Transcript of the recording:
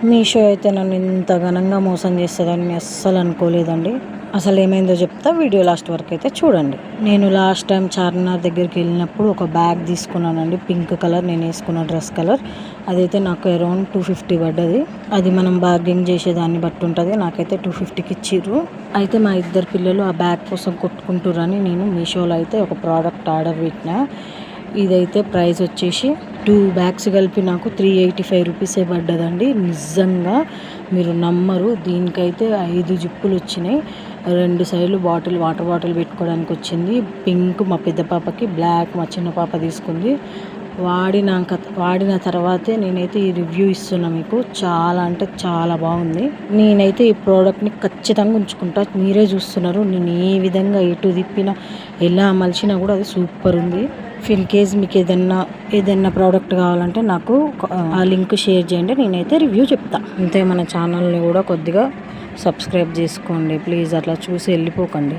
మీషో అయితే నన్ను ఇంత ఘనంగా మోసం చేస్తుందని అస్సలు అనుకోలేదండి. అసలు ఏమైందో చెప్తా, వీడియో లాస్ట్ వరకు అయితే చూడండి. నేను లాస్ట్ టైం చార్మినార్ దగ్గరికి వెళ్ళినప్పుడు ఒక బ్యాగ్ తీసుకున్నానండి, పింక్ కలర్, నేను వేసుకున్న డ్రెస్ కలర్. అదైతే నాకు అరౌండ్ 250 పడ్డది. అది మనం బార్గెన్ చేసేదాన్ని బట్టి ఉంటుంది. నాకైతే 250కి ఇచ్చిర్రు. అయితే మా ఇద్దరు పిల్లలు ఆ బ్యాగ్ కోసం కొట్టుకుంటురని నేను మీషోలో అయితే ఒక ప్రోడక్ట్ ఆర్డర్ పెట్టిన. ఇదైతే ప్రైస్ వచ్చేసి 2 బ్యాగ్స్ కలిపి నాకు 385 రూపీసే పడ్డదండి. నిజంగా మీరు నమ్మరు, దీనికైతే 5 జిప్పులు వచ్చినాయి. 2 సైడ్లు వాటర్ బాటిల్ పెట్టుకోవడానికి వచ్చింది. పింక్ మా పెద్ద పాపకి, బ్లాక్ మా చిన్న పాప తీసుకుంది. వాడిన తర్వాతే నేనైతే ఈ రివ్యూ ఇస్తున్నా మీకు. చాలా అంటే చాలా బాగుంది. నేనైతే ఈ ప్రోడక్ట్ని ఖచ్చితంగా ఉంచుకుంటా. మీరే చూస్తున్నారు, నేను ఏ విధంగా ఎటు తిప్పినా ఎలా మలిచినా కూడా అది సూపర్ ఉంది. ఇన్ కేస్ మీకు ఏదైనా ప్రోడక్ట్ కావాలంటే నాకు ఆ లింక్ షేర్ చేయండి, నేనైతే రివ్యూ చెప్తా. అంతే, మన ఛానల్ని కూడా కొద్దిగా సబ్స్క్రైబ్ చేసుకోండి ప్లీజ్. అట్లా చూసి వెళ్ళిపోకండి.